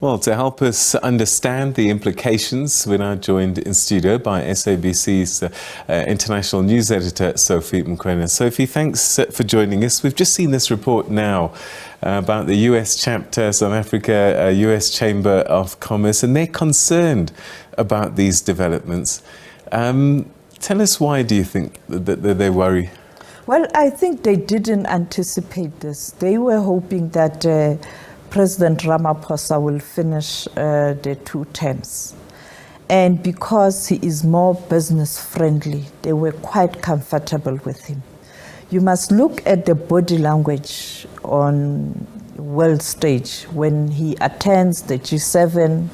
Well, to help us understand the implications, we're now joined in studio by SABC's International News Editor, Sophie Mokoena. Sophie, thanks for joining us. We've just seen this report now about the US chapter, South Africa, US Chamber of Commerce, and they're concerned about these developments. Tell us, why do you think that they worry? Well, I think they didn't anticipate this. They were hoping that President Ramaphosa will finish the 2 terms. And because he is more business friendly, they were quite comfortable with him. You must look at the body language on world stage when he attends the G7,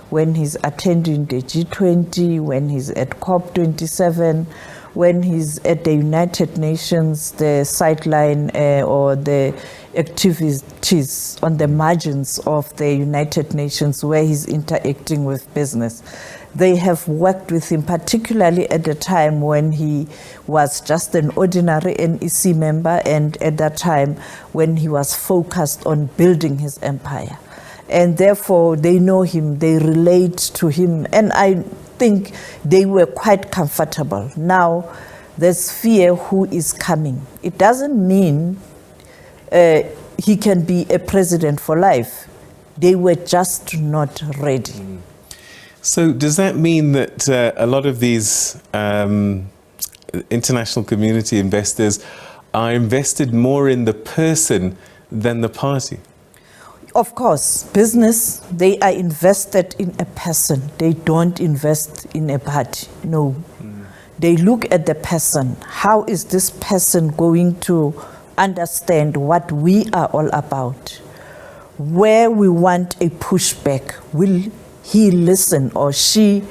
when he's attending the G20, when he's at COP27, when he's at the United Nations, the sideline or the activities on the margins of the United Nations where he's interacting with business. They have worked with him, particularly at the time when he was just an ordinary NEC member, and at that time when he was focused on building his empire. And therefore they know him, they relate to him, and I think they were quite comfortable. Now there's fear who is coming. It doesn't mean he can be a president for life. They were just not ready. So does that mean that a lot of these international community investors are invested more in the person than the party? Of course, business, they are invested in a person. They don't invest in a party, no. They look at the person. How is this person going to understand what we are all about? Where we want a pushback, will he listen or she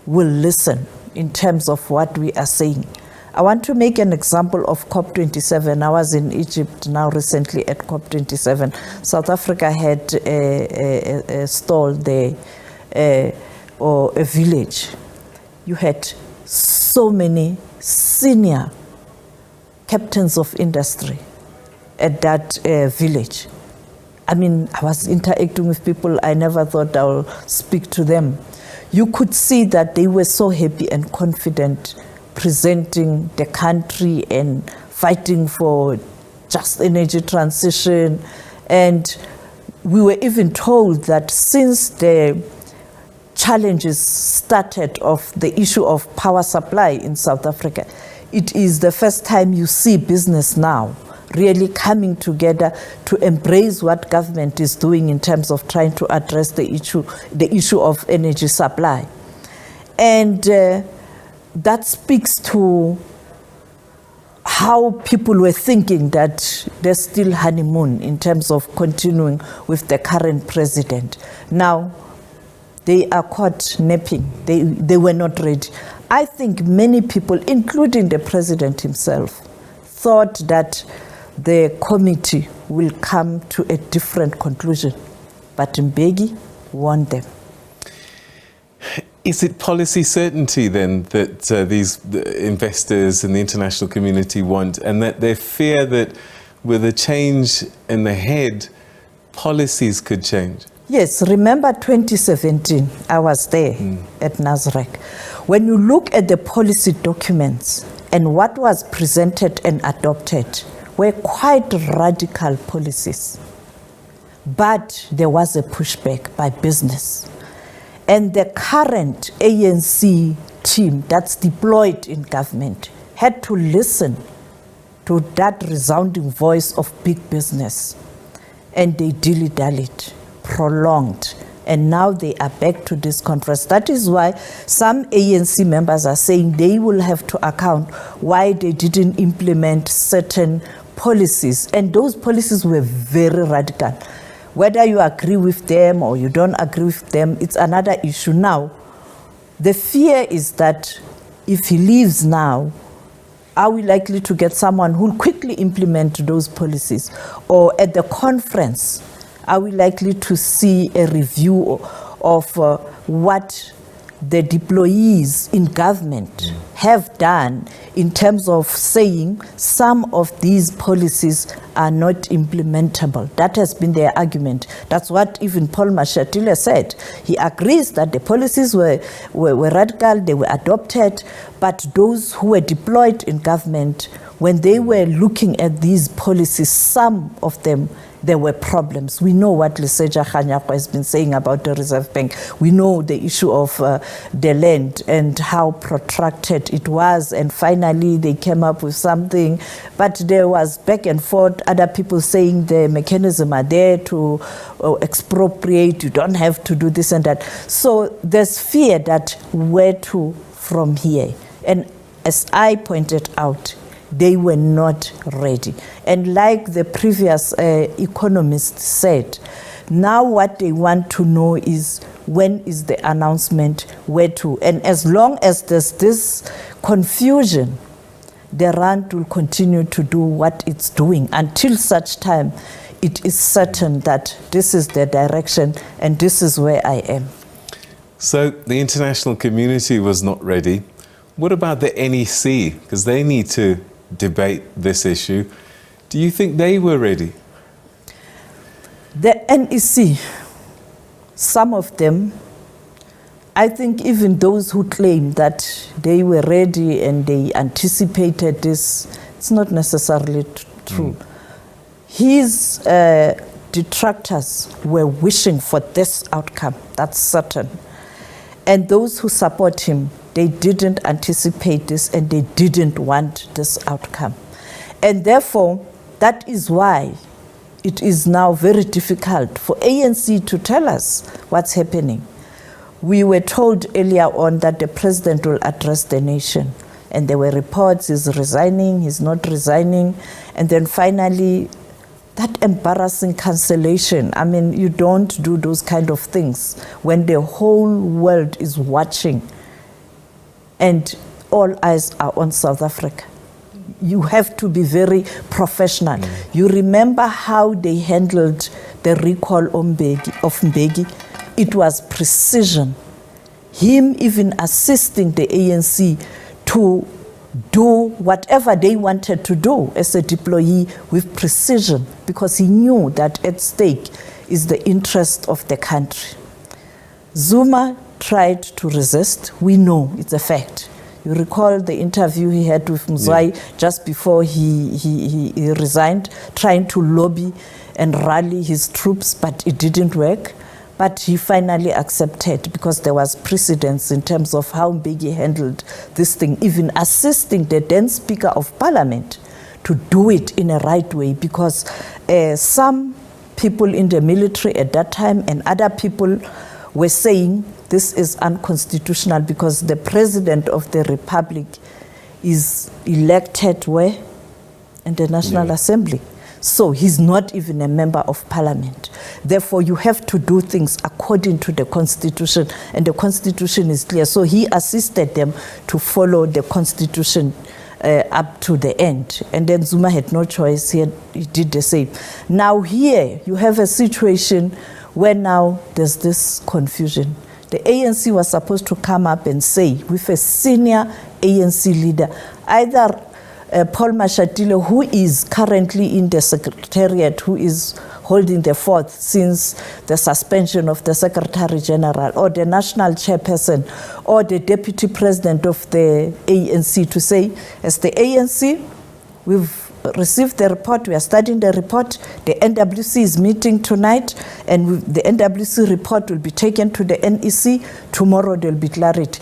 will listen in terms of what we are saying? I want to make an example of COP27. I was in Egypt now recently at COP27. South Africa had a stall there, or a village. You had so many senior captains of industry at that village. I mean, I was interacting with people, I never thought I would speak to them. You could see that they were so happy and confident presenting the country and fighting for just energy transition. And we were even told that since the challenges started of the issue of power supply in South Africa, it is the first time you see business now really coming together to embrace what government is doing in terms of trying to address the issue of energy supply. And that speaks to how people were thinking that there's still honeymoon in terms of continuing with the current president. Now, they are caught napping. They were not ready. I think many people, including the president himself, thought that the committee will come to a different conclusion. But Mbeki warned them. Is it policy certainty then that these investors and the international community want, and that they fear that with a change in the head, policies could change? Yes, remember 2017, I was there at Nasrec. When you look at the policy documents and what was presented and adopted were quite radical policies. But there was a pushback by business. And the current ANC team that's deployed in government had to listen to that resounding voice of big business. And they dilly-dallied, prolonged. And now they are back to this conference. That is why some ANC members are saying they will have to account why they didn't implement certain policies. And those policies were very radical. Whether you agree with them or you don't agree with them, it's another issue. Now, the fear is that if he leaves now, are we likely to get someone who will quickly implement those policies? Or at the conference, are we likely to see a review of what the deployees in government have done in terms of saying some of these policies are not implementable. That has been their argument. That's what even Paul Mashatile said. He agrees that the policies were radical, they were adopted, but those who were deployed in government, when they were looking at these policies, some of them, there were problems. We know what Leseja Kganyako has been saying about the Reserve Bank. We know the issue of the land and how protracted it was. And finally, they came up with something. But there was back and forth, other people saying the mechanism are there to expropriate. You don't have to do this and that. So there's fear that where to from here. And as I pointed out, they were not ready. And like the previous economist said, now what they want to know is when is the announcement, where to. And as long as there's this confusion, the RAND will continue to do what it's doing until such time it is certain that this is the direction and this is where I am. So the international community was not ready. What about the NEC? Because they need to debate this issue. Do you think they were ready? The NEC, some of them, I think even those who claim that they were ready and they anticipated this, it's not necessarily true. His detractors were wishing for this outcome, that's certain. And those who support him, they didn't anticipate this and they didn't want this outcome. And therefore, that is why it is now very difficult for ANC to tell us what's happening. We were told earlier on that the president will address the nation. And there were reports, he's resigning, he's not resigning. And then finally, that embarrassing cancellation. I mean, you don't do those kind of things when the whole world is watching and all eyes are on South Africa. You have to be very professional. You remember how they handled the recall of Mbeki? It was precision. Him even assisting the ANC to do whatever they wanted to do as a deployee with precision, because he knew that at stake is the interest of the country. Zuma tried to resist. We know it's a fact. You recall the interview he had with Mzwai just before he resigned, trying to lobby and rally his troops, but it didn't work. But he finally accepted because there was precedence in terms of how Mbeki handled this thing, even assisting the then Speaker of Parliament to do it in a right way, because some people in the military at that time and other people were saying this is unconstitutional because the President of the Republic is elected where? In the National Assembly. So he's not even a member of Parliament. Therefore, you have to do things according to the Constitution, and the Constitution is clear. So he assisted them to follow the Constitution up to the end. And then Zuma had no choice. He did the same. Now here, you have a situation where now there's this confusion. The ANC was supposed to come up and say, with a senior ANC leader, either Paul Mashatile, who is currently in the Secretariat, who is holding the fort since the suspension of the Secretary General, or the National Chairperson, or the Deputy President of the ANC, to say, as the ANC, we've received the report, we are studying the report, the NWC is meeting tonight, and the NWC report will be taken to the NEC, tomorrow there will be clarity.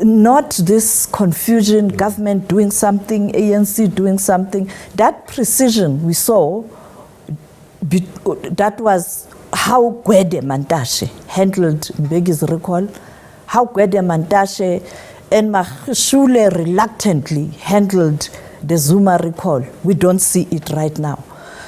Not this confusion, government doing something, ANC doing something. That precision we saw, that was how Gwede Mantashe handled Mbeki's recall, how Gwede Mantashe and Magashule reluctantly handled the Zuma recall. We don't see it right now.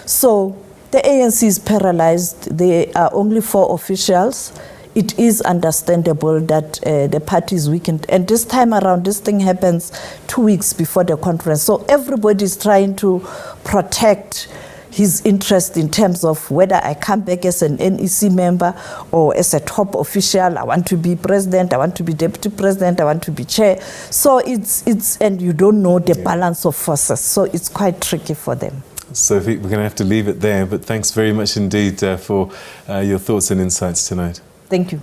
So the ANC is paralyzed. There are only 4 officials. It is understandable that the party is weakened. And this time around, this thing happens 2 weeks before the conference. So everybody is trying to protect his interest in terms of whether I come back as an NEC member or as a top official. I want to be president, I want to be deputy president, I want to be chair. So it's and you don't know the balance of forces. So it's quite tricky for them. Sophie, we're going to have to leave it there, but thanks very much indeed for your thoughts and insights tonight. Thank you.